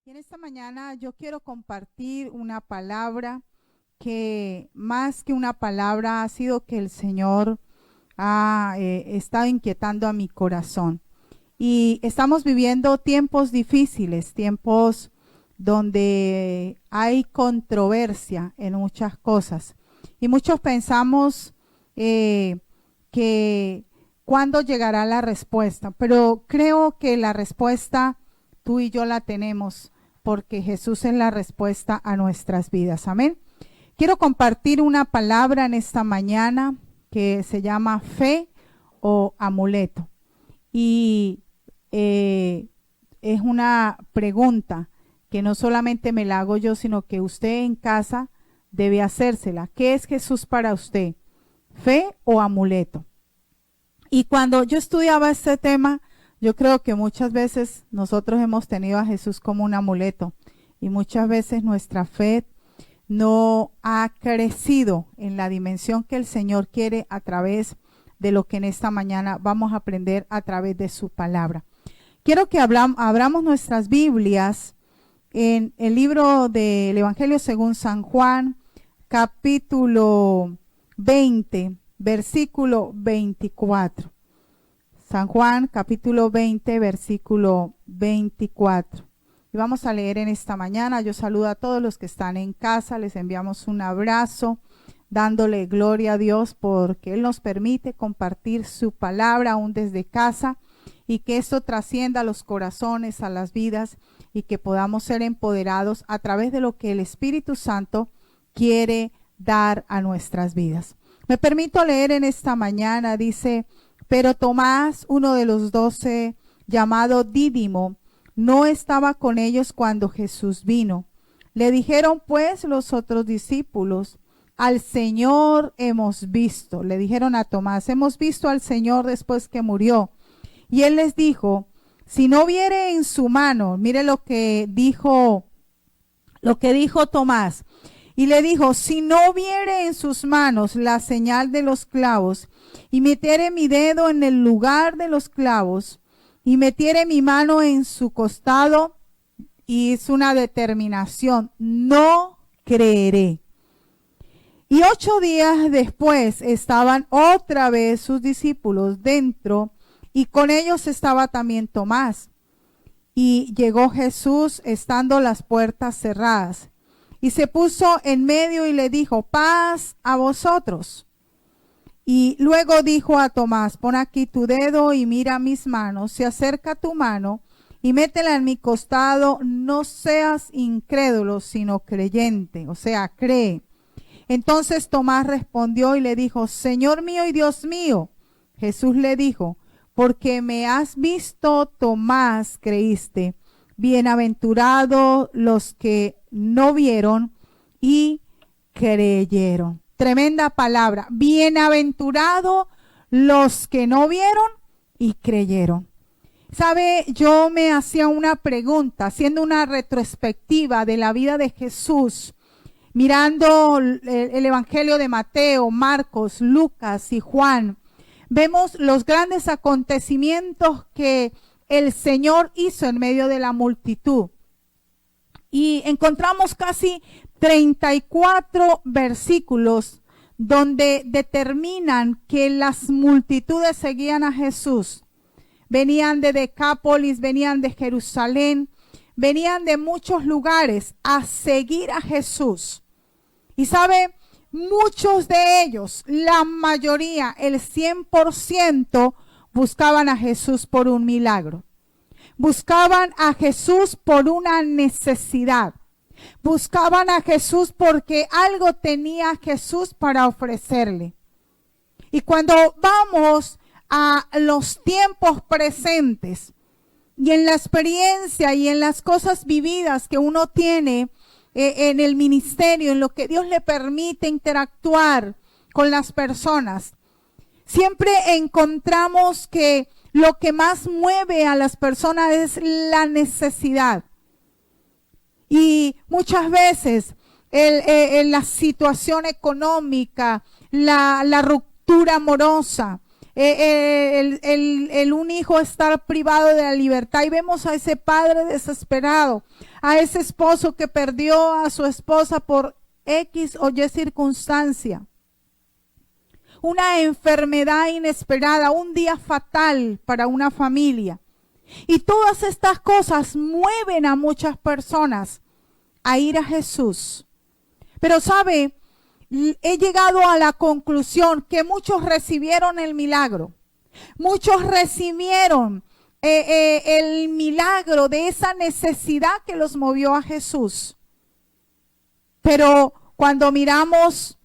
Y en esta mañana yo quiero compartir una palabra que más que una palabra ha sido que el Señor ha estado inquietando a mi corazón. Y estamos viviendo tiempos difíciles, tiempos donde hay controversia en muchas cosas. Y muchos pensamos que cuándo llegará la respuesta, pero creo que la respuesta tú y yo la tenemos porque Jesús es la respuesta a nuestras vidas. Amén. Quiero compartir una palabra en esta mañana que se llama fe o amuleto. Y es una pregunta que no solamente me la hago yo, sino que usted en casa debe hacérsela. ¿Qué es Jesús para usted? ¿Fe o amuleto? Y cuando yo estudiaba este tema, yo creo que muchas veces nosotros hemos tenido a Jesús como un amuleto y muchas veces nuestra fe no ha crecido en la dimensión que el Señor quiere a través de lo que en esta mañana vamos a aprender a través de su palabra. Quiero que abramos nuestras Biblias en el libro del Evangelio según San Juan, capítulo 20, versículo 24. San Juan, capítulo 20, versículo 24. Y vamos a leer en esta mañana. Yo saludo a todos los que están en casa. Les enviamos un abrazo, dándole gloria a Dios porque Él nos permite compartir su palabra aún desde casa y que esto trascienda a los corazones, a las vidas y que podamos ser empoderados a través de lo que el Espíritu Santo quiere dar a nuestras vidas. Me permito leer en esta mañana, dice: pero Tomás, uno de los 12, llamado Dídimo, no estaba con ellos cuando Jesús vino. Le dijeron pues los otros discípulos: al Señor hemos visto. Le dijeron a Tomás: hemos visto al Señor después que murió. Y él les dijo: si no viere en su mano, mire lo que dijo Tomás. Y le dijo: si no viere en sus manos la señal de los clavos, y metiere mi dedo en el lugar de los clavos, y metiere mi mano en su costado, y es una determinación, no creeré. Y 8 días después estaban otra vez sus discípulos dentro, y con ellos estaba también Tomás. Y llegó Jesús estando las puertas cerradas, y se puso en medio y le dijo: paz a vosotros. Y luego dijo a Tomás: pon aquí tu dedo y mira mis manos. Se acerca tu mano y métela en mi costado. No seas incrédulo, sino creyente. O sea, cree. Entonces Tomás respondió y le dijo: Señor mío y Dios mío. Jesús le dijo: porque me has visto, Tomás, creíste. Bienaventurados los que no vieron y creyeron. Tremenda palabra. Bienaventurados los que no vieron y creyeron. ¿Sabe? Yo me hacía una pregunta, haciendo una retrospectiva de la vida de Jesús, mirando el Evangelio de Mateo, Marcos, Lucas y Juan. Vemos los grandes acontecimientos que el Señor hizo en medio de la multitud. Y encontramos casi 34 versículos donde determinan que las multitudes seguían a Jesús. Venían de Decápolis, venían de Jerusalén, venían de muchos lugares a seguir a Jesús. Y sabe, muchos de ellos, la mayoría, el 100%, buscaban a Jesús por un milagro. Buscaban a Jesús por una necesidad. Buscaban a Jesús porque algo tenía Jesús para ofrecerle. Y cuando vamos a los tiempos presentes y en la experiencia y en las cosas vividas que uno tiene en el ministerio, en lo que Dios le permite interactuar con las personas, siempre encontramos que lo que más mueve a las personas es la necesidad. Y muchas veces la situación económica, la ruptura amorosa, un hijo estar privado de la libertad, y vemos a ese padre desesperado, a ese esposo que perdió a su esposa por X o Y circunstancia, una enfermedad inesperada, un día fatal para una familia. Y todas estas cosas mueven a muchas personas a ir a Jesús. Pero sabe, he llegado a la conclusión que muchos recibieron el milagro. Muchos recibieron el milagro de esa necesidad que los movió a Jesús. Pero cuando miramos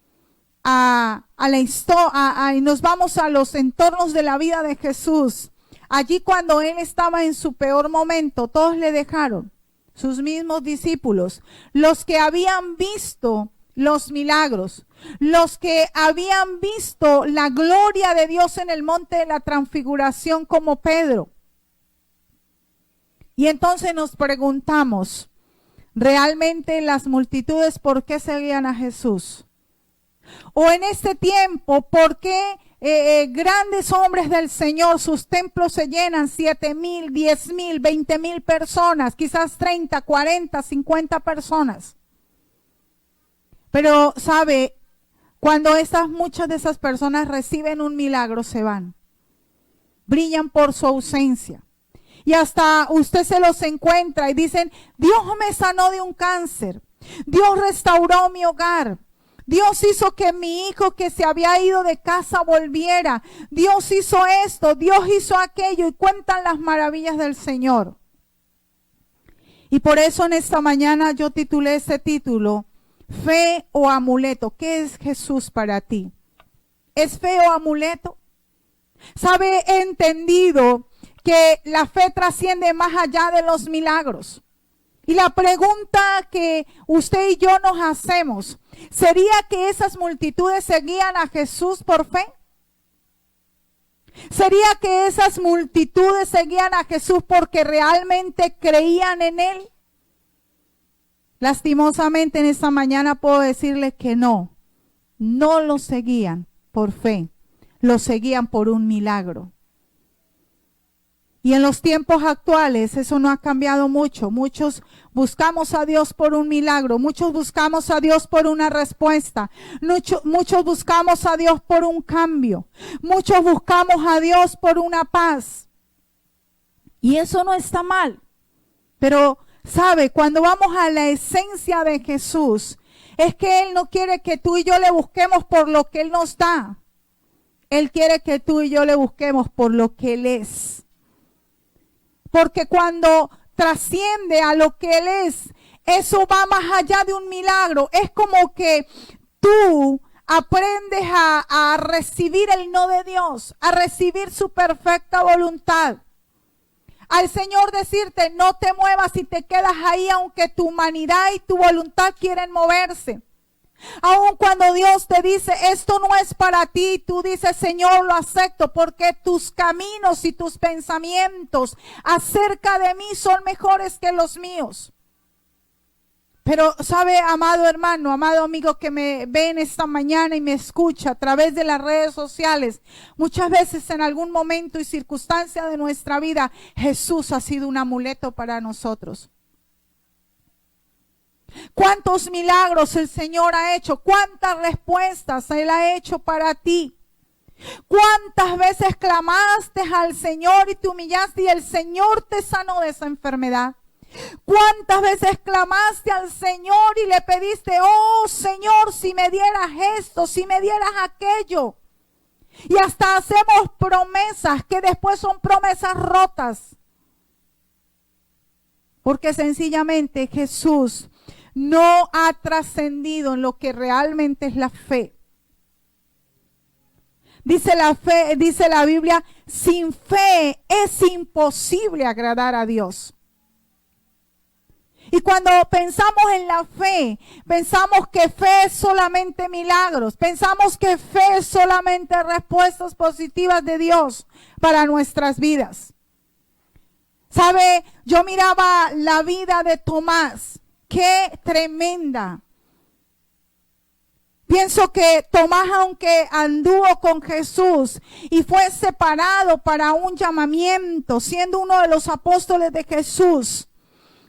y nos vamos a los entornos de la vida de Jesús, allí cuando Él estaba en su peor momento, todos le dejaron. Sus mismos discípulos, los que habían visto los milagros, los que habían visto la gloria de Dios en el monte de la transfiguración, como Pedro. Y entonces nos preguntamos, ¿realmente las multitudes por qué seguían a Jesús? O en este tiempo, ¿por qué grandes hombres del Señor, sus templos se llenan 7,000, 10,000, 20,000 personas, quizás 30, 40, 50 personas? Pero sabe, cuando muchas de esas personas reciben un milagro, se van. Brillan por su ausencia. Y hasta usted se los encuentra y dicen, Dios me sanó de un cáncer. Dios restauró mi hogar. Dios hizo que mi hijo que se había ido de casa volviera. Dios hizo esto, Dios hizo aquello, y cuentan las maravillas del Señor. Y por eso en esta mañana yo titulé ese título, Fe o amuleto. ¿Qué es Jesús para ti? ¿Es fe o amuleto? ¿Sabe? He entendido que la fe trasciende más allá de los milagros. Y la pregunta que usted y yo nos hacemos, ¿sería que esas multitudes seguían a Jesús por fe? ¿Sería que esas multitudes seguían a Jesús porque realmente creían en Él? Lastimosamente en esta mañana puedo decirles que no lo seguían por fe, lo seguían por un milagro. Y en los tiempos actuales eso no ha cambiado mucho. Muchos buscamos a Dios por un milagro, muchos buscamos a Dios por una respuesta, muchos buscamos a Dios por un cambio, muchos buscamos a Dios por una paz. Y eso no está mal, pero ¿sabe? Cuando vamos a la esencia de Jesús, es que Él no quiere que tú y yo le busquemos por lo que Él nos da. Él quiere que tú y yo le busquemos por lo que Él es. Porque cuando trasciende a lo que Él es, eso va más allá de un milagro. Es como que tú aprendes a recibir el no de Dios, a recibir su perfecta voluntad. Al Señor decirte, no te muevas y te quedas ahí, aunque tu humanidad y tu voluntad quieren moverse. Aun cuando Dios te dice, esto no es para ti, tú dices, Señor, lo acepto, porque tus caminos y tus pensamientos acerca de mí son mejores que los míos. Pero sabe, amado hermano, amado amigo que me ve en esta mañana y me escucha a través de las redes sociales, muchas veces en algún momento y circunstancia de nuestra vida, Jesús ha sido un amuleto para nosotros. ¿Cuántos milagros el Señor ha hecho? ¿Cuántas respuestas Él ha hecho para ti? ¿Cuántas veces clamaste al Señor y te humillaste y el Señor te sanó de esa enfermedad? ¿Cuántas veces clamaste al Señor y le pediste, oh Señor, si me dieras esto, si me dieras aquello? Y hasta hacemos promesas que después son promesas rotas. Porque sencillamente Jesús no ha trascendido en lo que realmente es la fe. Dice la Biblia, sin fe es imposible agradar a Dios. Y cuando pensamos en la fe, pensamos que fe es solamente milagros, pensamos que fe es solamente respuestas positivas de Dios para nuestras vidas. ¿Sabe? Yo miraba la vida de Tomás, qué tremenda. Pienso que Tomás, aunque anduvo con Jesús y fue separado para un llamamiento, siendo uno de los apóstoles de Jesús,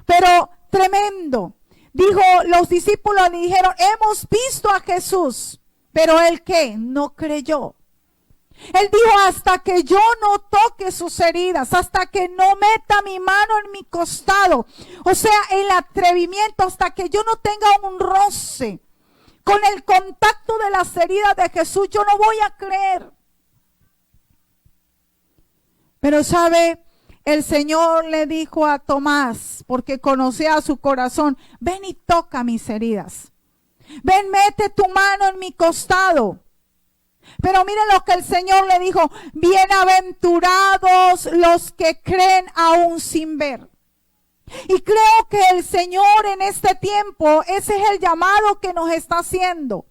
pero tremendo. Dijo, los discípulos le dijeron, hemos visto a Jesús, pero él ¿qué? No creyó. Él dijo, hasta que yo no toque sus heridas, hasta que no meta mi mano en mi costado, o sea, el atrevimiento, hasta que yo no tenga un roce con el contacto de las heridas de Jesús, yo no voy a creer. Pero sabe, el Señor le dijo a Tomás, porque conocía su corazón, ven y toca mis heridas. Ven, mete tu mano en mi costado. Pero miren lo que el Señor le dijo, bienaventurados los que creen aún sin ver. Y creo que el Señor en este tiempo, ese es el llamado que nos está haciendo.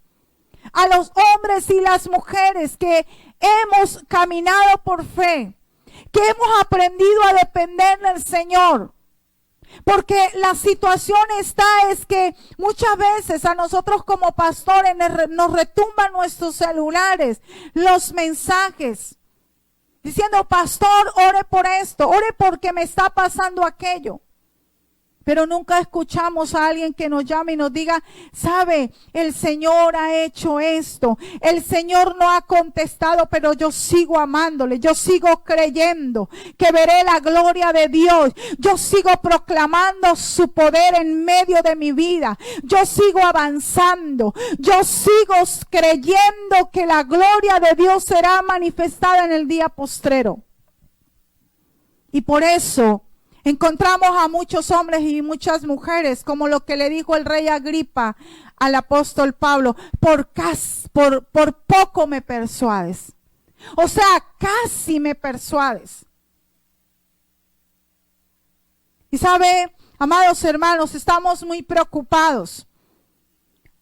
A los hombres y las mujeres que hemos caminado por fe, que hemos aprendido a depender del Señor. Porque la situación es que muchas veces a nosotros como pastores nos retumban nuestros celulares, los mensajes, diciendo, pastor, ore por esto, ore porque me está pasando aquello. Pero nunca escuchamos a alguien que nos llame y nos diga, sabe, el Señor ha hecho esto, el Señor no ha contestado, pero yo sigo amándole, yo sigo creyendo que veré la gloria de Dios, yo sigo proclamando su poder en medio de mi vida, yo sigo avanzando, yo sigo creyendo que la gloria de Dios será manifestada en el día postrero. Y por eso encontramos a muchos hombres y muchas mujeres, como lo que le dijo el rey Agripa al apóstol Pablo, por poco me persuades. O sea, casi me persuades. Y sabe, amados hermanos, estamos muy preocupados.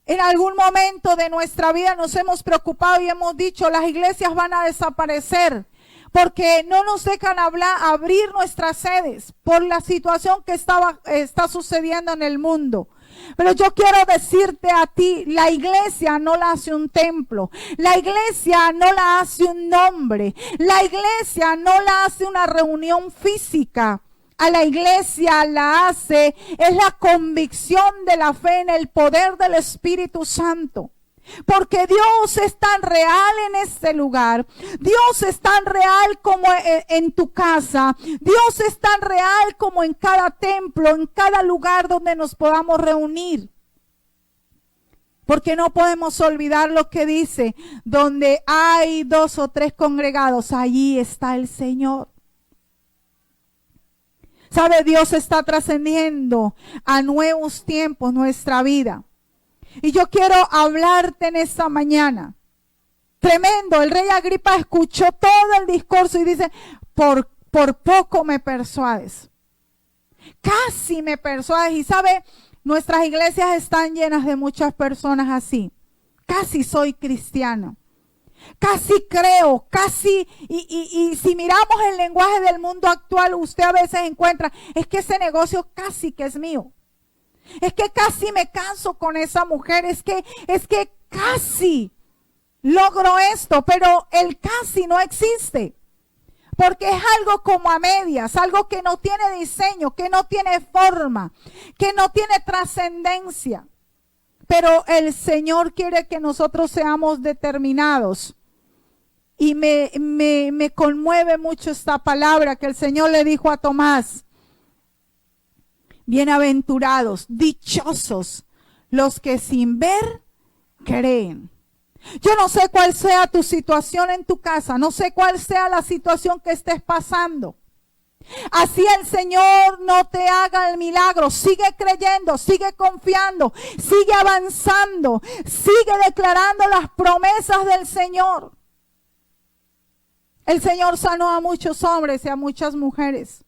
En algún momento de nuestra vida nos hemos preocupado y hemos dicho, las iglesias van a desaparecer, porque no nos dejan abrir nuestras sedes por la situación que está sucediendo en el mundo. Pero yo quiero decirte a ti, la iglesia no la hace un templo, la iglesia no la hace un nombre, la iglesia no la hace una reunión física. A la iglesia la hace, es la convicción de la fe en el poder del Espíritu Santo. Porque Dios es tan real en este lugar, Dios es tan real como en tu casa, Dios es tan real como en cada templo, en cada lugar donde nos podamos reunir. Porque no podemos olvidar lo que dice, donde hay 2 o 3 congregados, allí está el Señor. ¿Sabe? Dios está trascendiendo a nuevos tiempos nuestra vida. Y yo quiero hablarte en esta mañana. Tremendo, el rey Agripa escuchó todo el discurso y dice, por poco me persuades. Casi me persuades. Y sabe, nuestras iglesias están llenas de muchas personas así. Casi soy cristiano. Casi creo, casi, y si miramos el lenguaje del mundo actual, usted a veces encuentra, es que ese negocio casi que es mío. Es que casi me caso con esa mujer, es que casi logro esto, pero el casi no existe. Porque es algo como a medias, algo que no tiene diseño, que no tiene forma, que no tiene trascendencia. Pero el Señor quiere que nosotros seamos determinados. Y me conmueve mucho esta palabra que el Señor le dijo a Tomás. Bienaventurados, dichosos, los que sin ver creen. Yo no sé cuál sea tu situación en tu casa, no sé cuál sea la situación que estés pasando. Así el Señor no te haga el milagro, sigue creyendo, sigue confiando, sigue avanzando, sigue declarando las promesas del Señor. El Señor sanó a muchos hombres y a muchas mujeres.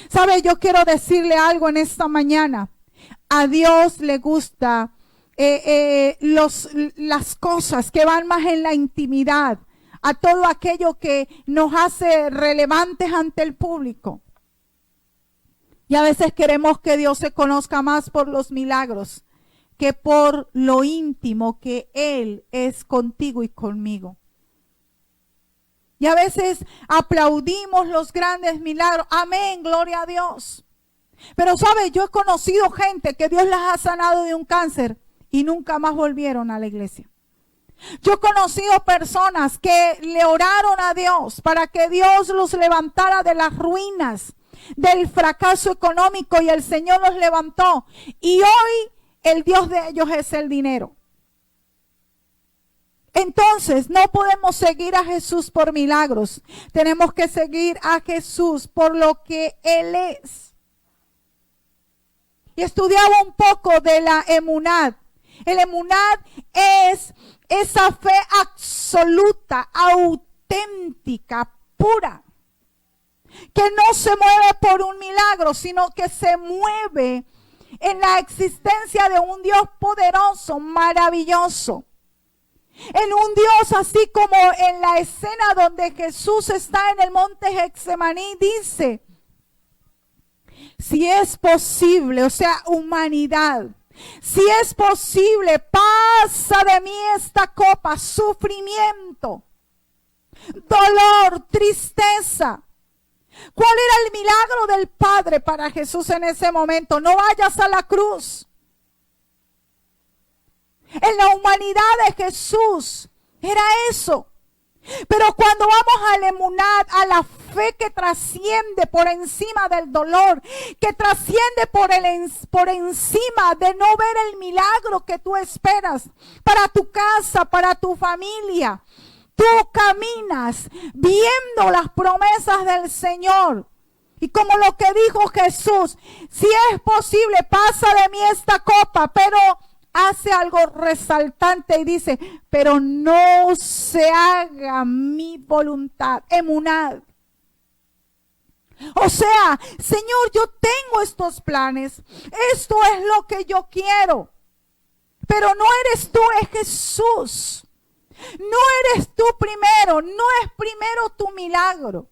¿Sabe? Yo quiero decirle algo en esta mañana. A Dios le gusta las cosas que van más en la intimidad, a todo aquello que nos hace relevantes ante el público. Y a veces queremos que Dios se conozca más por los milagros que por lo íntimo que Él es contigo y conmigo. Y a veces aplaudimos los grandes milagros. Amén, gloria a Dios. Pero sabe, yo he conocido gente que Dios las ha sanado de un cáncer y nunca más volvieron a la iglesia. Yo he conocido personas que le oraron a Dios para que Dios los levantara de las ruinas, del fracaso económico, y el Señor los levantó. Y hoy el Dios de ellos es el dinero. Entonces no podemos seguir a Jesús por milagros. Tenemos que seguir a Jesús por lo que Él es. Y estudiaba un poco de la emunad. El emunad es esa fe absoluta, auténtica, pura, que no se mueve por un milagro, sino que se mueve en la existencia de un Dios poderoso, maravilloso. En un Dios así como en la escena donde Jesús está en el monte Getsemaní, dice, si es posible, o sea, humanidad, si es posible, pasa de mí esta copa, sufrimiento, dolor, tristeza. ¿Cuál era el milagro del Padre para Jesús en ese momento? No vayas a la cruz. En la humanidad de Jesús era eso. Pero cuando vamos al emunat, a la fe que trasciende por encima del dolor, que trasciende por encima de no ver el milagro que tú esperas para tu casa, para tu familia, tú caminas viendo las promesas del Señor. Y como lo que dijo Jesús, si es posible, pasa de mí esta copa, pero hace algo resaltante y dice, pero no se haga mi voluntad. Emunad. O sea, Señor, yo tengo estos planes. Esto es lo que yo quiero. Pero no eres tú, es Jesús. No eres tú primero. No es primero tu milagro.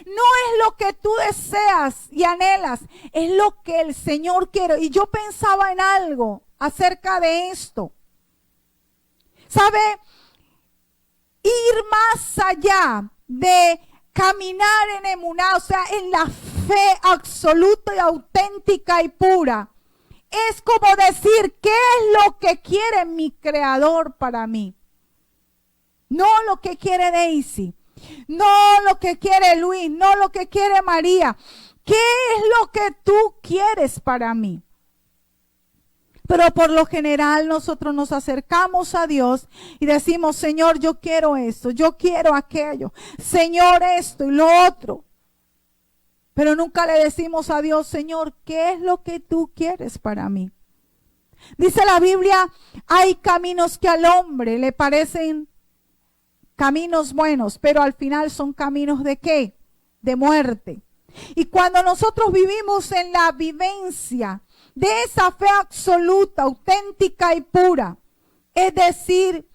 No es lo que tú deseas y anhelas. Es lo que el Señor quiere. Y yo pensaba en algo acerca de esto. ¿Sabe? Ir más allá de caminar en emuná, o sea, en la fe absoluta y auténtica y pura. Es como decir, ¿qué es lo que quiere mi Creador para mí? No lo que quiere Daisy, no lo que quiere Luis, no lo que quiere María. ¿Qué es lo que tú quieres para mí? Pero por lo general nosotros nos acercamos a Dios y decimos, Señor, yo quiero esto, yo quiero aquello, Señor, esto y lo otro. Pero nunca le decimos a Dios, Señor, ¿qué es lo que tú quieres para mí? Dice la Biblia, hay caminos que al hombre le parecen caminos buenos, pero al final son caminos ¿de qué? De muerte. Y cuando nosotros vivimos en la vivencia de esa fe absoluta, auténtica y pura, es decir,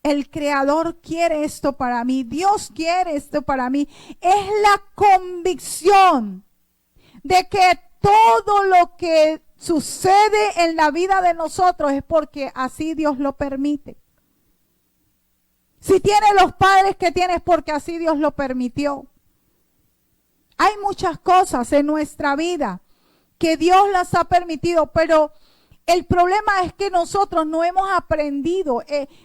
el Creador quiere esto para mí, Dios quiere esto para mí, es la convicción de que todo lo que sucede en la vida de nosotros es porque así Dios lo permite. Si tienes los padres que tienes, porque así Dios lo permitió. Hay muchas cosas en nuestra vida que Dios las ha permitido, pero el problema es que nosotros no hemos aprendido.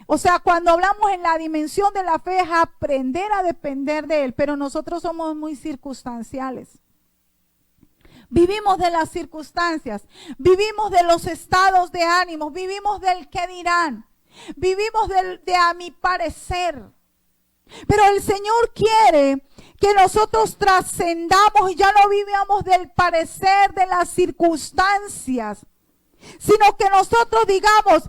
O sea, cuando hablamos en la dimensión de la fe es aprender a depender de Él, pero nosotros somos muy circunstanciales. Vivimos de las circunstancias, vivimos de los estados de ánimo, vivimos del qué dirán, vivimos de a mi parecer. Pero el Señor quiere que nosotros trascendamos y ya no vivamos del parecer de las circunstancias, sino que nosotros digamos,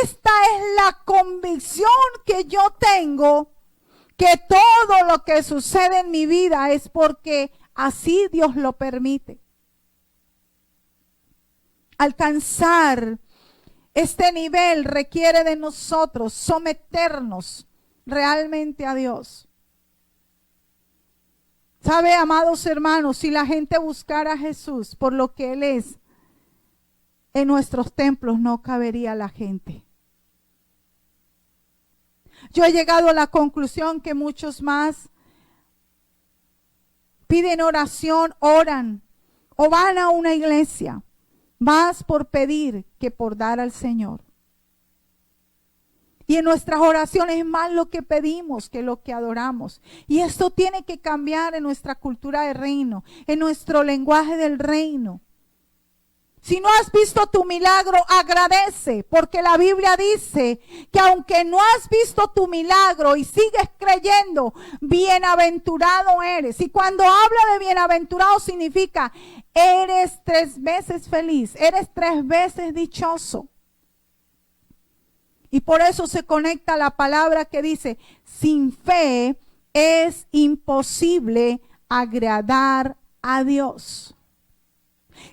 esta es la convicción que yo tengo, que todo lo que sucede en mi vida es porque así Dios lo permite. Alcanzar este nivel requiere de nosotros someternos realmente a Dios. ¿Sabe, amados hermanos? Si la gente buscara a Jesús por lo que Él es, en nuestros templos no cabería la gente. Yo he llegado a la conclusión que muchos más piden oración, oran o van a una iglesia más por pedir que por dar al Señor. Y en nuestras oraciones es más lo que pedimos que lo que adoramos. Y esto tiene que cambiar en nuestra cultura de reino, en nuestro lenguaje del reino. Si no has visto tu milagro, agradece, porque la Biblia dice que aunque no has visto tu milagro y sigues creyendo, bienaventurado eres. Y cuando habla de bienaventurado significa, eres 3 veces feliz, eres 3 veces dichoso. Y por eso se conecta la palabra que dice, sin fe es imposible agradar a Dios.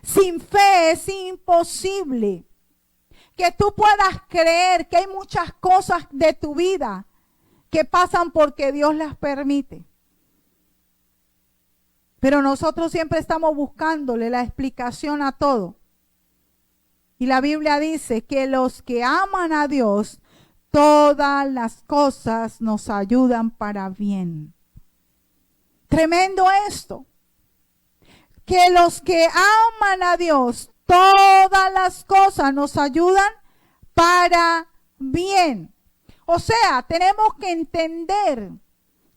Sin fe es imposible que tú puedas creer que hay muchas cosas de tu vida que pasan porque Dios las permite. Pero nosotros siempre estamos buscándole la explicación a todo. Y la Biblia dice que los que aman a Dios, todas las cosas nos ayudan para bien. Tremendo esto. Que los que aman a Dios, todas las cosas nos ayudan para bien. O sea, tenemos que entender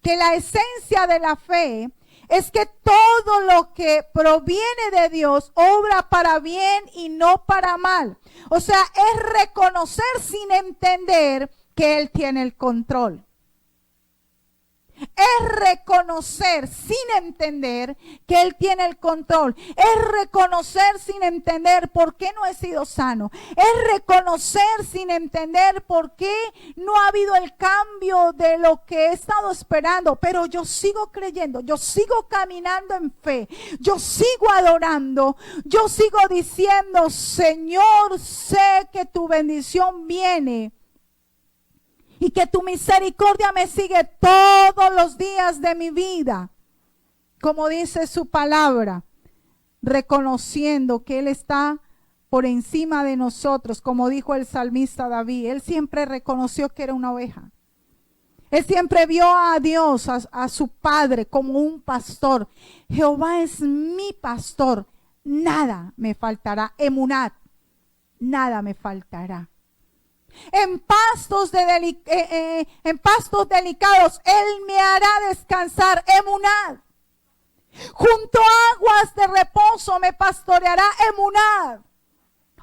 que la esencia de la fe es que todo lo que proviene de Dios obra para bien y no para mal. O sea, es reconocer sin entender que Él tiene el control. Es reconocer sin entender que Él tiene el control. Es reconocer sin entender por qué no he sido sano. Es reconocer sin entender por qué no ha habido el cambio de lo que he estado esperando. Pero yo sigo creyendo, yo sigo caminando en fe, yo sigo adorando, yo sigo diciendo, Señor, sé que tu bendición viene. Y que tu misericordia me sigue todos los días de mi vida. Como dice su palabra, reconociendo que Él está por encima de nosotros, como dijo el salmista David. Él siempre reconoció que era una oveja. Él siempre vio a Dios, a su Padre, como un pastor. Jehová es mi pastor, nada me faltará. Emunat, nada me faltará. En pastos delicados, Él me hará descansar. Emunad. Junto a aguas de reposo me pastoreará. Emunad.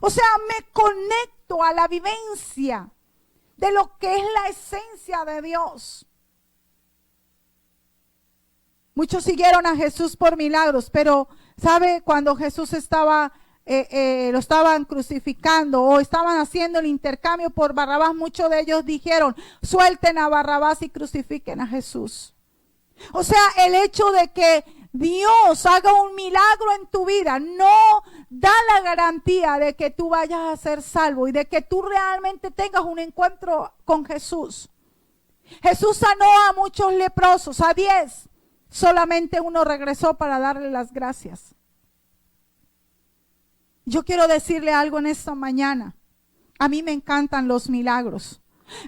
O sea, me conecto a la vivencia de lo que es la esencia de Dios. Muchos siguieron a Jesús por milagros, pero ¿sabe? Cuando Jesús estaba lo estaban crucificando o estaban haciendo el intercambio por Barrabás, muchos de ellos dijeron, suelten a Barrabás y crucifiquen a Jesús. O sea, el hecho de que Dios haga un milagro en tu vida no da la garantía de que tú vayas a ser salvo y de que tú realmente tengas un encuentro con Jesús. Jesús sanó a muchos leprosos, a 10. Solamente uno regresó para darle las gracias. Yo quiero decirle algo en esta mañana. A mí me encantan los milagros.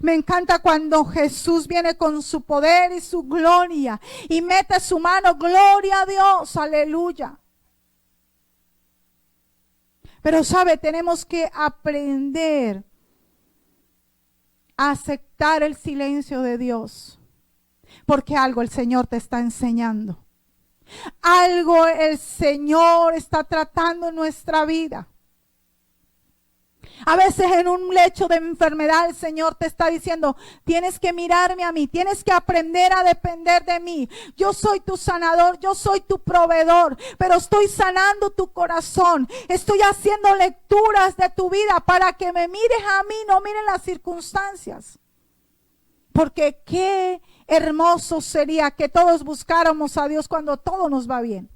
Me encanta cuando Jesús viene con su poder y su gloria y mete su mano, gloria a Dios, aleluya. Pero sabe, tenemos que aprender a aceptar el silencio de Dios, porque algo el Señor te está enseñando. Algo el Señor está tratando en nuestra vida. A veces en un lecho de enfermedad el Señor te está diciendo, tienes que mirarme a mí, tienes que aprender a depender de mí. Yo soy tu sanador, yo soy tu proveedor, pero estoy sanando tu corazón. Estoy haciendo lecturas de tu vida para que me mires a mí, no miren las circunstancias. Porque qué hermoso sería que todos buscáramos a Dios cuando todo nos va bien.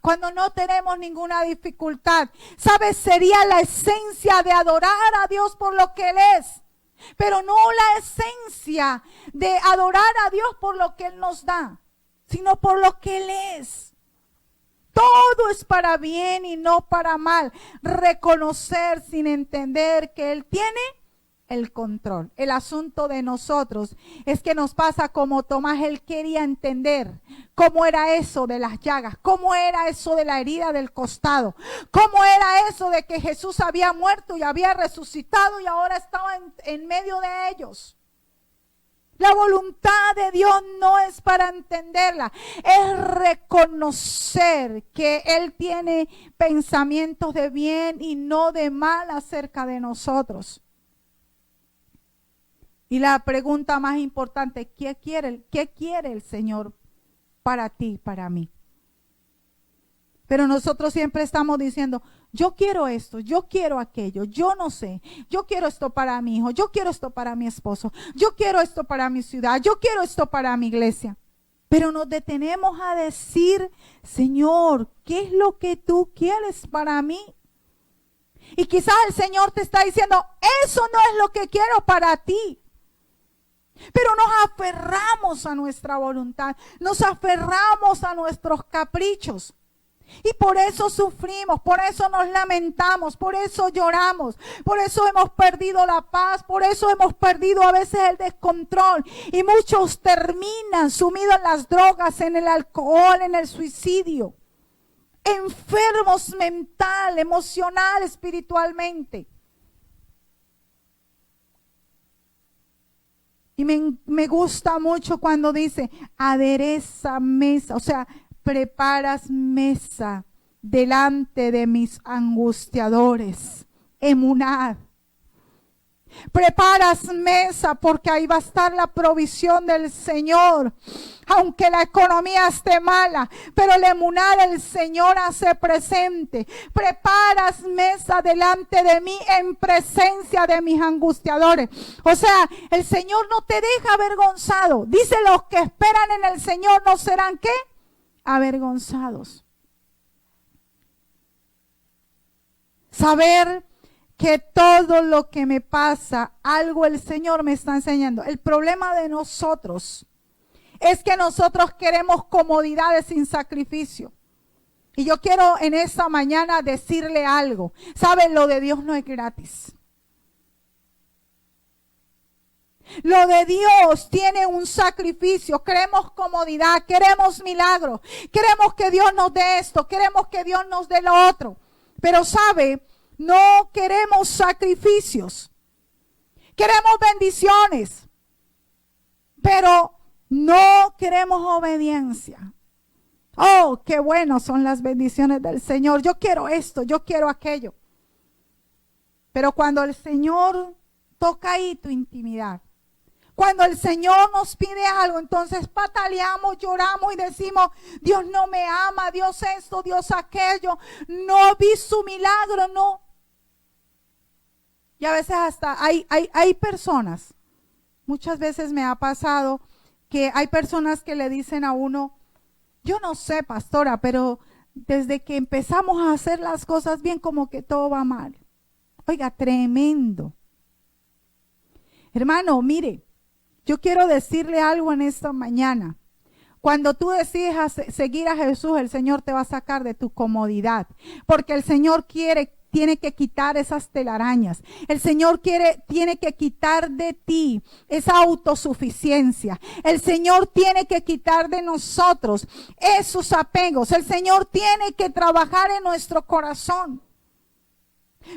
Cuando no tenemos ninguna dificultad. ¿Sabes? Sería la esencia de adorar a Dios por lo que Él es. Pero no la esencia de adorar a Dios por lo que Él nos da, sino por lo que Él es. Todo es para bien y no para mal. Reconocer sin entender que Él tiene el control. El asunto de nosotros es que nos pasa como Tomás. Él quería entender cómo era eso de las llagas, cómo era eso de la herida del costado, cómo era eso de que Jesús había muerto y había resucitado y ahora estaba en medio de ellos. La voluntad de Dios no es para entenderla, es reconocer que Él tiene pensamientos de bien y no de mal acerca de nosotros. Y la pregunta más importante, ¿qué quiere el Señor para ti, para mí? Pero nosotros siempre estamos diciendo, yo quiero esto, yo quiero aquello, yo no sé, yo quiero esto para mi hijo, yo quiero esto para mi esposo, yo quiero esto para mi ciudad, yo quiero esto para mi iglesia. Pero nos detenemos a decir, Señor, ¿qué es lo que tú quieres para mí? Y quizás el Señor te está diciendo, eso no es lo que quiero para ti. Pero nos aferramos a nuestra voluntad, nos aferramos a nuestros caprichos. Y por eso sufrimos, por eso nos lamentamos, por eso lloramos, por eso hemos perdido la paz, por eso hemos perdido a veces el descontrol. Y muchos terminan sumidos en las drogas, en el alcohol, en el suicidio. Enfermos mental, emocional, espiritualmente. Y me gusta mucho cuando dice, adereza mesa, o sea, preparas mesa delante de mis angustiadores. Emunad. Preparas mesa porque ahí va a estar la provisión del Señor. Aunque la economía esté mala, pero el emuná del Señor hace presente. Preparas mesa delante de mí en presencia de mis angustiadores. O sea, el Señor no te deja avergonzado. Dice, los que esperan en el Señor no serán ¿qué? Avergonzados. Saber que todo lo que me pasa, algo el Señor me está enseñando. El problema de nosotros es que nosotros queremos comodidades sin sacrificio. Y yo quiero en esta mañana decirle algo. ¿Saben? Lo de Dios no es gratis. Lo de Dios tiene un sacrificio. Queremos comodidad, queremos milagro, queremos que Dios nos dé esto, queremos que Dios nos dé lo otro. Pero ¿sabe? No queremos sacrificios. Queremos bendiciones, pero no queremos obediencia. Oh, qué buenas son las bendiciones del Señor. Yo quiero esto, yo quiero aquello. Pero cuando el Señor toca ahí tu intimidad, cuando el Señor nos pide algo, entonces pataleamos, lloramos y decimos, Dios no me ama, Dios esto, Dios aquello, no vi su milagro, no. Y a veces hasta hay personas, muchas veces me ha pasado que hay personas que le dicen a uno, yo no sé, pastora, pero desde que empezamos a hacer las cosas bien, como que todo va mal. Oiga, tremendo. Hermano, mire, yo quiero decirle algo en esta mañana. Cuando tú decides seguir a Jesús, el Señor te va a sacar de tu comodidad, porque el Señor tiene que quitar esas telarañas. El Señor tiene que quitar de ti esa autosuficiencia. El Señor tiene que quitar de nosotros esos apegos. El Señor tiene que trabajar en nuestro corazón.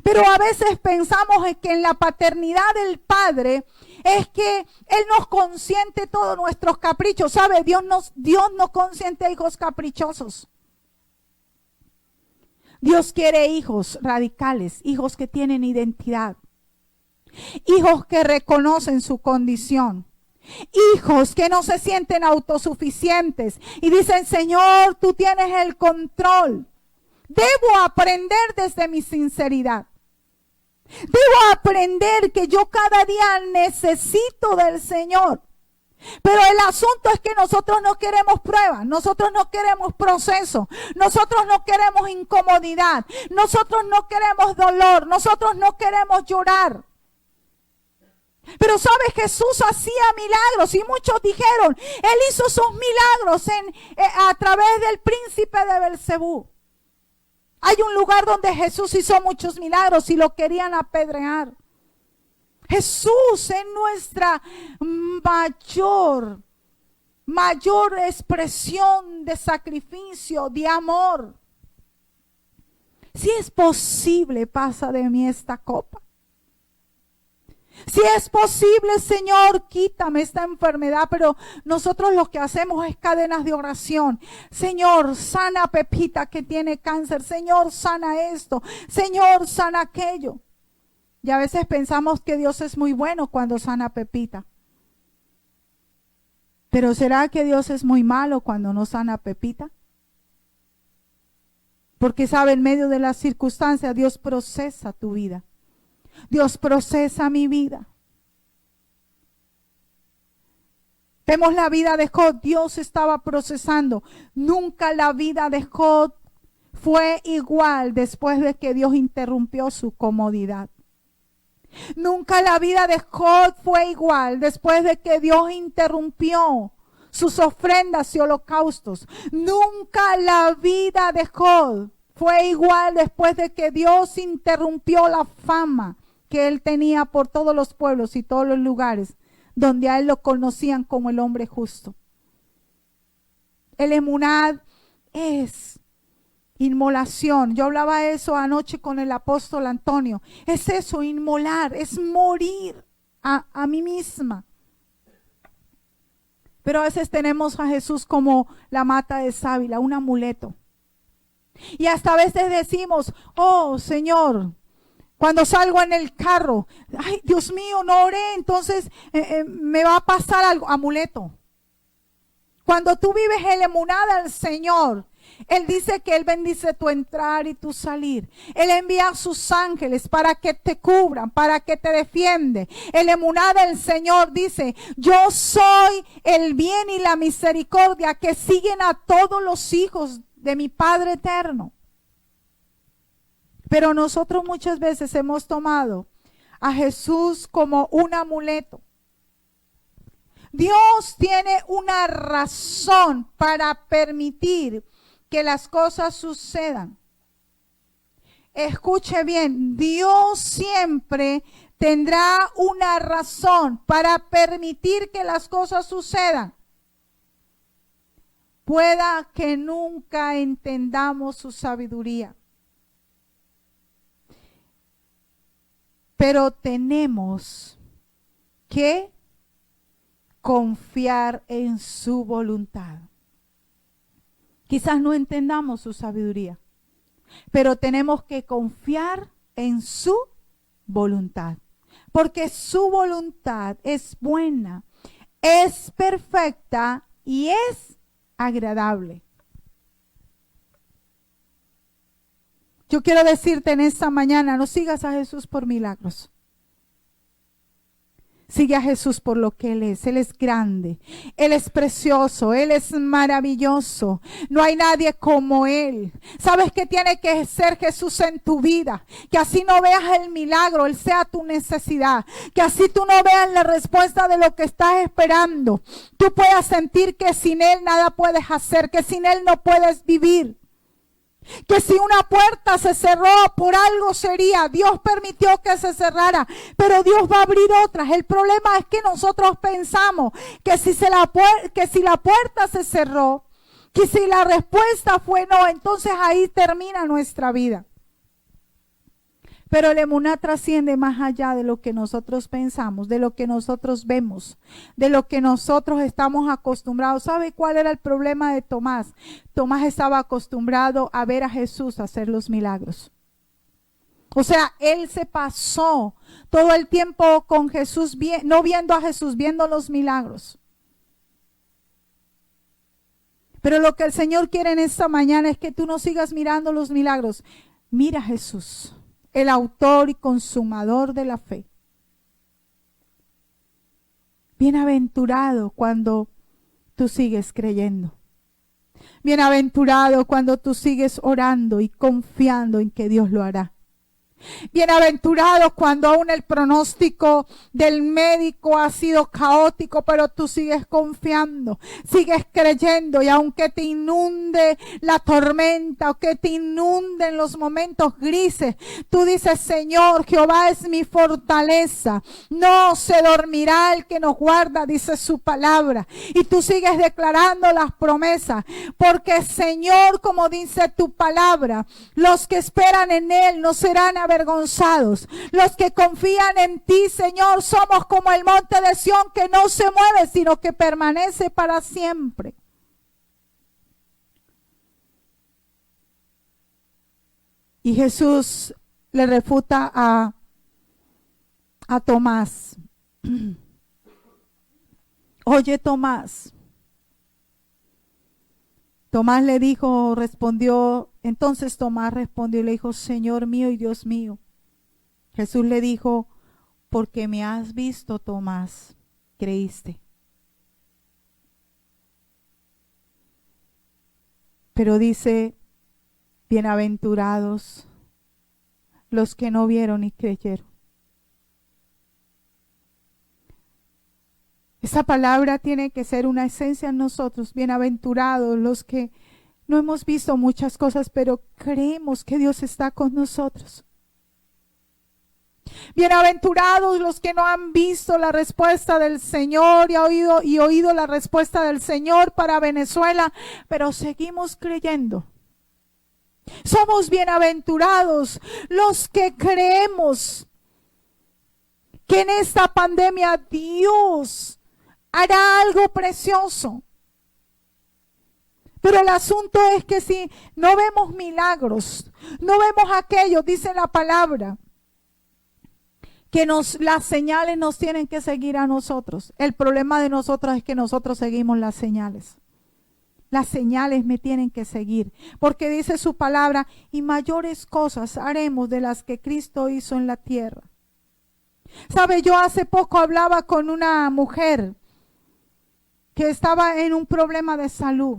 Pero a veces pensamos que en la paternidad del Padre es que Él nos consiente todos nuestros caprichos. ¿Sabe? Dios no consiente hijos caprichosos. Dios quiere hijos radicales, hijos que tienen identidad, hijos que reconocen su condición, hijos que no se sienten autosuficientes y dicen, Señor, tú tienes el control. Debo aprender desde mi sinceridad. Debo aprender que yo cada día necesito del Señor. Pero el asunto es que nosotros no queremos pruebas, nosotros no queremos proceso, nosotros no queremos incomodidad, nosotros no queremos dolor, nosotros no queremos llorar. Pero sabes, Jesús hacía milagros y muchos dijeron, Él hizo sus milagros a través del príncipe de Belcebú. Hay un lugar donde Jesús hizo muchos milagros y lo querían apedrear. Jesús es nuestra mayor expresión de sacrificio, de amor. Si es posible, pasa de mí esta copa. Si es posible, Señor, quítame esta enfermedad. Pero nosotros lo que hacemos es cadenas de oración. Señor, sana a Pepita que tiene cáncer. Señor, sana esto. Señor, sana aquello. Y a veces pensamos que Dios es muy bueno cuando sana a Pepita. Pero ¿será que Dios es muy malo cuando no sana a Pepita? Porque sabe, en medio de las circunstancias, Dios procesa tu vida. Dios procesa mi vida. Vemos la vida de Job. Dios estaba procesando. Nunca la vida de Job fue igual después de que Dios interrumpió su comodidad. Nunca la vida de Job fue igual después de que Dios interrumpió sus ofrendas y holocaustos. Nunca la vida de Job fue igual después de que Dios interrumpió la fama que él tenía por todos los pueblos y todos los lugares donde a él lo conocían como el hombre justo. El emunad es inmolación. Yo hablaba eso anoche con el apóstol Antonio. Es eso, inmolar, es morir a mí misma. Pero a veces tenemos a Jesús como la mata de sábila, un amuleto. Y hasta a veces decimos, oh Señor, cuando salgo en el carro, ay Dios mío, no oré, entonces me va a pasar algo. Amuleto. Cuando tú vives el emuná del Señor, Él dice que Él bendice tu entrar y tu salir. Él envía a sus ángeles para que te cubran, para que te defiende. El emuná del Señor dice, yo soy el bien y la misericordia que siguen a todos los hijos de mi Padre eterno. Pero nosotros muchas veces hemos tomado a Jesús como un amuleto. Dios tiene una razón para permitir que las cosas sucedan. Escuche bien, Dios siempre tendrá una razón para permitir que las cosas sucedan. Pueda que nunca entendamos su sabiduría, pero tenemos que confiar en su voluntad. Quizás no entendamos su sabiduría, pero tenemos que confiar en su voluntad, porque su voluntad es buena, es perfecta y es agradable. Yo quiero decirte en esta mañana, no sigas a Jesús por milagros. Sigue a Jesús por lo que Él es. Él es grande, Él es precioso, Él es maravilloso. No hay nadie como Él. ¿Sabes qué tiene que ser Jesús en tu vida? Que así no veas el milagro, Él sea tu necesidad. Que así tú no veas la respuesta de lo que estás esperando. Tú puedas sentir que sin Él nada puedes hacer, que sin Él no puedes vivir. Que si una puerta se cerró, por algo sería. Dios permitió que se cerrara, pero Dios va a abrir otras. El problema es que nosotros pensamos que si la puerta se cerró, que si la respuesta fue no, entonces ahí termina nuestra vida. Pero el emuná trasciende más allá de lo que nosotros pensamos, de lo que nosotros vemos, de lo que nosotros estamos acostumbrados. ¿Sabe cuál era el problema de Tomás? Tomás estaba acostumbrado a ver a Jesús hacer los milagros. O sea, él se pasó todo el tiempo con Jesús, no viendo a Jesús, viendo los milagros. Pero lo que el Señor quiere en esta mañana es que tú no sigas mirando los milagros. Mira a Jesús, el autor y consumador de la fe. Bienaventurado cuando tú sigues creyendo. Bienaventurado cuando tú sigues orando y confiando en que Dios lo hará. Bienaventurados cuando aún el pronóstico del médico ha sido caótico, pero tú sigues confiando, sigues creyendo, y aunque te inunde la tormenta o que te inunden los momentos grises, tú dices: Señor, Jehová es mi fortaleza, no se dormirá el que nos guarda, dice su palabra. Y tú sigues declarando las promesas, porque Señor, como dice tu palabra, los que esperan en Él no serán avergonzados. Los que confían en ti, Señor, somos como el monte de Sión, que no se mueve, sino que permanece para siempre. Y Jesús le refuta a Tomás. Oye, Tomás. Entonces Tomás respondió y le dijo: Señor mío y Dios mío. Jesús le dijo: porque me has visto, Tomás, creíste. Pero dice: bienaventurados los que no vieron y creyeron. Esa palabra tiene que ser una esencia en nosotros. Bienaventurados los que no hemos visto muchas cosas, pero creemos que Dios está con nosotros. Bienaventurados los que no han visto la respuesta del Señor y oído la respuesta del Señor para Venezuela, pero seguimos creyendo. Somos bienaventurados los que creemos que en esta pandemia Dios hará algo precioso. Pero el asunto es que si no vemos milagros, no vemos aquello, dice la palabra, que las señales nos tienen que seguir a nosotros. El problema de nosotros es que nosotros seguimos las señales. Las señales me tienen que seguir, porque dice su palabra: y mayores cosas haremos de las que Cristo hizo en la tierra. ¿Sabe? Yo hace poco hablaba con una mujer que estaba en un problema de salud.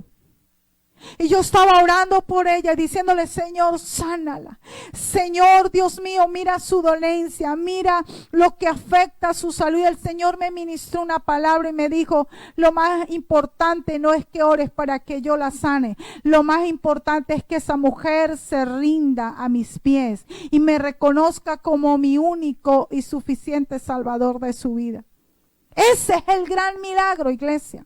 Y yo estaba orando por ella, diciéndole: Señor, sánala. Señor, Dios mío, mira su dolencia, mira lo que afecta a su salud. Y el Señor me ministró una palabra y me dijo: lo más importante no es que ores para que yo la sane. Lo más importante es que esa mujer se rinda a mis pies y me reconozca como mi único y suficiente Salvador de su vida. Ese es el gran milagro, iglesia.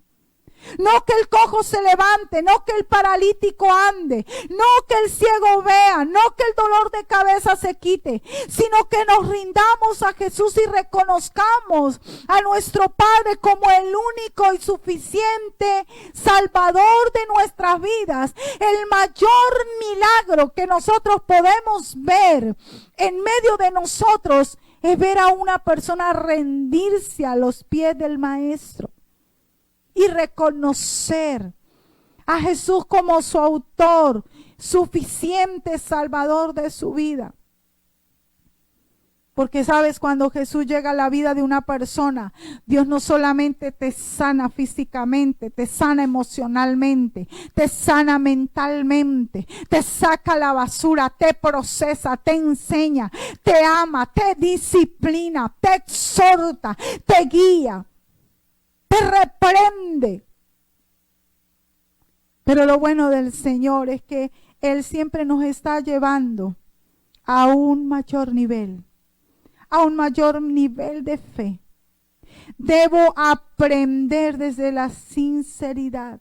No que el cojo se levante, no que el paralítico ande, no que el ciego vea, no que el dolor de cabeza se quite, sino que nos rindamos a Jesús y reconozcamos a nuestro Padre como el único y suficiente Salvador de nuestras vidas. El mayor milagro que nosotros podemos ver en medio de nosotros es ver a una persona rendirse a los pies del Maestro y reconocer a Jesús como su autor, suficiente Salvador de su vida. Porque sabes, cuando Jesús llega a la vida de una persona, Dios no solamente te sana físicamente, te sana emocionalmente, te sana mentalmente, te saca la basura, te procesa, te enseña, te ama, te disciplina, te exhorta, te guía, te reprende. Pero lo bueno del Señor es que Él siempre nos está llevando a un mayor nivel de fe. Debo aprender desde la sinceridad.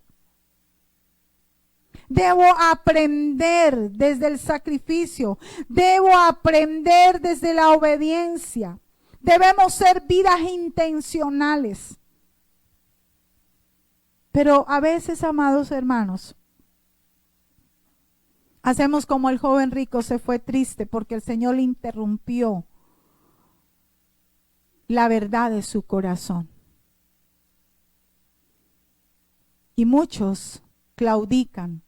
Debo aprender desde el sacrificio. Debo aprender desde la obediencia. Debemos ser vidas intencionales. Pero a veces, amados hermanos, hacemos como el joven rico, se fue triste porque el Señor le interrumpió la verdad de su corazón. Y muchos claudican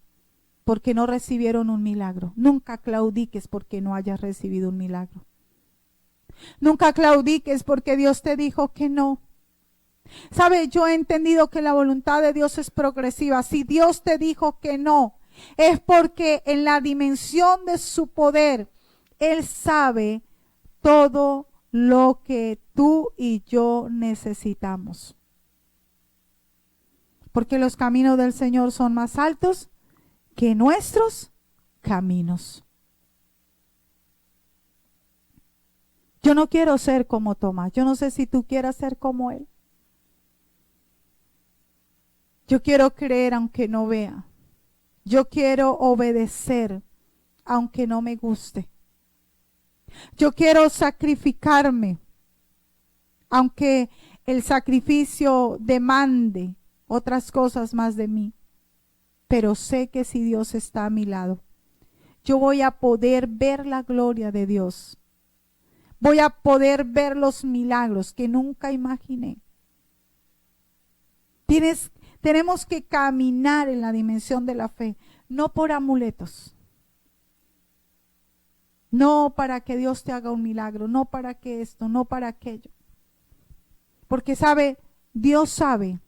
porque no recibieron un milagro. Nunca claudiques porque no hayas recibido un milagro. Nunca claudiques porque Dios te dijo que no. ¿Sabe? Yo he entendido que la voluntad de Dios es progresiva. Si Dios te dijo que no, es porque en la dimensión de su poder Él sabe todo lo que tú y yo necesitamos. Porque los caminos del Señor son más altos que nuestros caminos. Yo no quiero ser como Tomás. Yo no sé si tú quieras ser como él. Yo quiero creer aunque no vea. Yo quiero obedecer aunque no me guste. Yo quiero sacrificarme aunque el sacrificio demande otras cosas más de mí. Pero sé que si Dios está a mi lado, yo voy a poder ver la gloria de Dios. Voy a poder ver los milagros que nunca imaginé. Tenemos que caminar en la dimensión de la fe, no por amuletos. No para que Dios te haga un milagro, no para que esto, no para aquello. Porque Dios sabe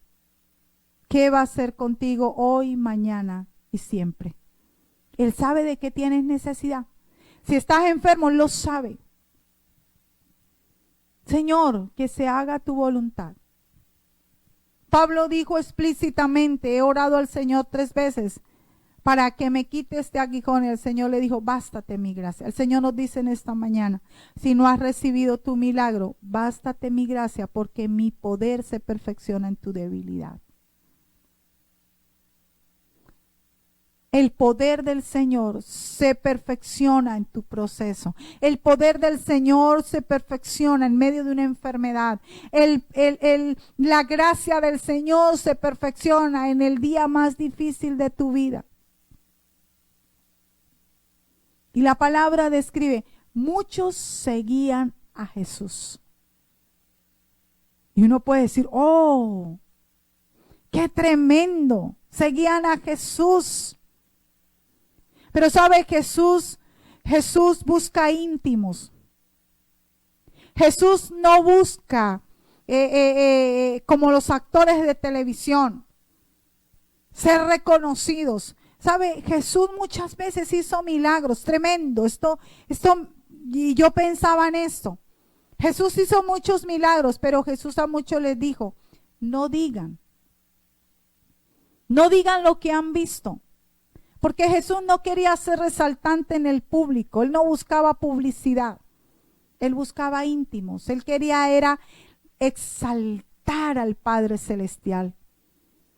qué va a hacer contigo hoy, mañana y siempre. Él sabe de qué tienes necesidad. Si estás enfermo, Él lo sabe. Señor, que se haga tu voluntad. Pablo dijo explícitamente, he orado al Señor 3 veces para que me quite este aguijón. Y el Señor le dijo, bástate mi gracia. El Señor nos dice en esta mañana, si no has recibido tu milagro, bástate mi gracia, porque mi poder se perfecciona en tu debilidad. El poder del Señor se perfecciona en tu proceso. El poder del Señor se perfecciona en medio de una enfermedad. La gracia del Señor se perfecciona en el día más difícil de tu vida. Y la palabra describe, muchos seguían a Jesús. Y uno puede decir, oh, qué tremendo. Seguían a Jesús. Pero sabe, Jesús busca íntimos. Jesús no busca como los actores de televisión, ser reconocidos. Sabe, Jesús muchas veces hizo milagros, tremendo. Y yo pensaba en esto. Jesús hizo muchos milagros, pero Jesús a muchos les dijo, no digan lo que han visto. Porque Jesús no quería ser resaltante en el público. Él no buscaba publicidad. Él buscaba íntimos. Él era exaltar al Padre Celestial.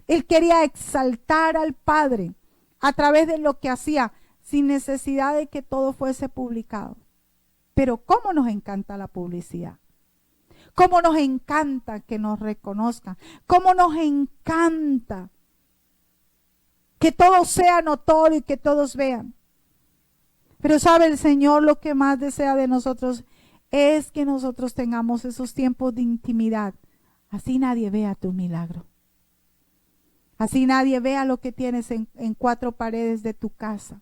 Él quería exaltar al Padre a través de lo que hacía, sin necesidad de que todo fuese publicado. Pero ¿cómo nos encanta la publicidad? ¿Cómo nos encanta que nos reconozcan? ¿Cómo nos encanta que todo sea notorio y que todos vean? Pero sabe, el Señor lo que más desea de nosotros es que nosotros tengamos esos tiempos de intimidad. Así nadie vea tu milagro. Así nadie vea lo que tienes en 4 paredes de tu casa.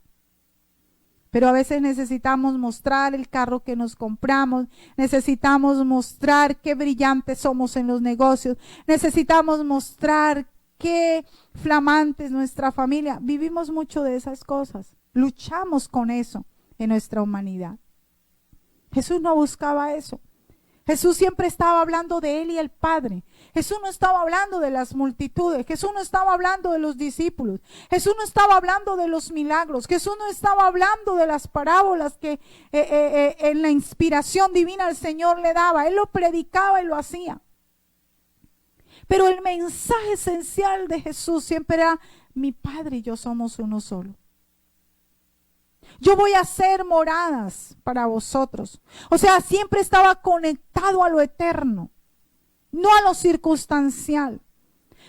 Pero a veces necesitamos mostrar el carro que nos compramos, necesitamos mostrar qué brillantes somos en los negocios, necesitamos mostrar qué flamante es nuestra familia. Vivimos mucho de esas cosas. Luchamos con eso en nuestra humanidad. Jesús no buscaba eso. Jesús siempre estaba hablando de Él y el Padre. Jesús no estaba hablando de las multitudes. Jesús no estaba hablando de los discípulos. Jesús no estaba hablando de los milagros. Jesús no estaba hablando de las parábolas que en la inspiración divina el Señor le daba. Él lo predicaba y lo hacía. Pero el mensaje esencial de Jesús siempre era, mi Padre y yo somos uno solo. Yo voy a hacer moradas para vosotros. O sea, siempre estaba conectado a lo eterno, no a lo circunstancial,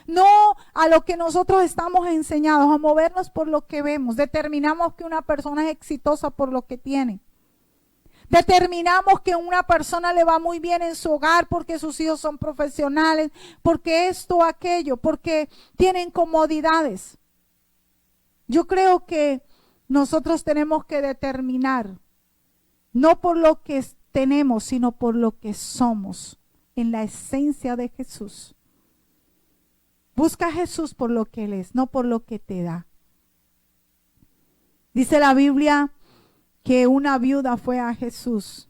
no a lo que nosotros estamos enseñados, a movernos por lo que vemos. Determinamos que una persona es exitosa por lo que tiene. Determinamos que a una persona le va muy bien en su hogar porque sus hijos son profesionales, porque esto o aquello, porque tienen comodidades. Yo creo que nosotros tenemos que determinar, no por lo que tenemos, sino por lo que somos, en la esencia de Jesús. Busca a Jesús por lo que Él es, no por lo que te da. Dice la Biblia que una viuda fue a Jesús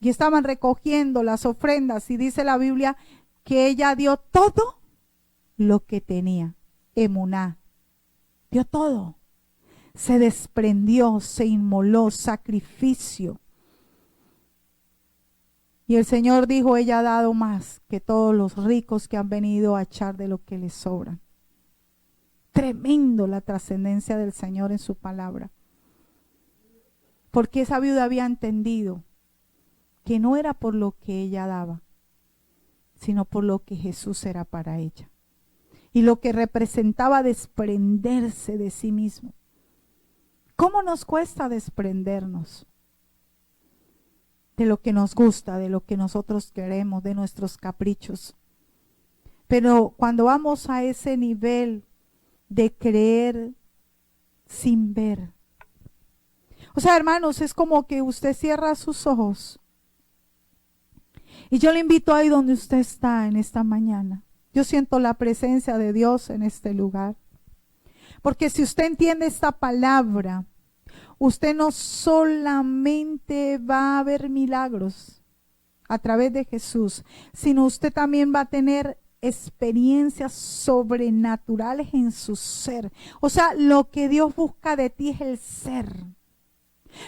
y estaban recogiendo las ofrendas y dice la Biblia que ella dio todo lo que tenía. Emuná, dio todo. Se desprendió, se inmoló, sacrificio. Y el Señor dijo, ella ha dado más que todos los ricos que han venido a echar de lo que les sobra. Tremendo la trascendencia del Señor en su palabra. Porque esa viuda había entendido que no era por lo que ella daba, sino por lo que Jesús era para ella. Y lo que representaba desprenderse de sí mismo. ¿Cómo nos cuesta desprendernos de lo que nos gusta, de lo que nosotros queremos, de nuestros caprichos? Pero cuando vamos a ese nivel de creer sin ver. O sea, hermanos, es como que usted cierra sus ojos. Y yo le invito ahí donde usted está en esta mañana. Yo siento la presencia de Dios en este lugar. Porque si usted entiende esta palabra, usted no solamente va a ver milagros a través de Jesús, sino usted también va a tener experiencias sobrenaturales en su ser. O sea, lo que Dios busca de ti es el ser.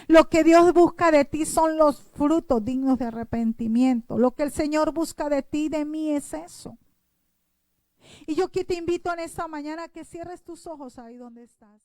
Lo que Dios busca de ti son los frutos dignos de arrepentimiento. Lo que el Señor busca de ti y de mí es eso. Y yo aquí te invito en esta mañana a que cierres tus ojos ahí donde estás.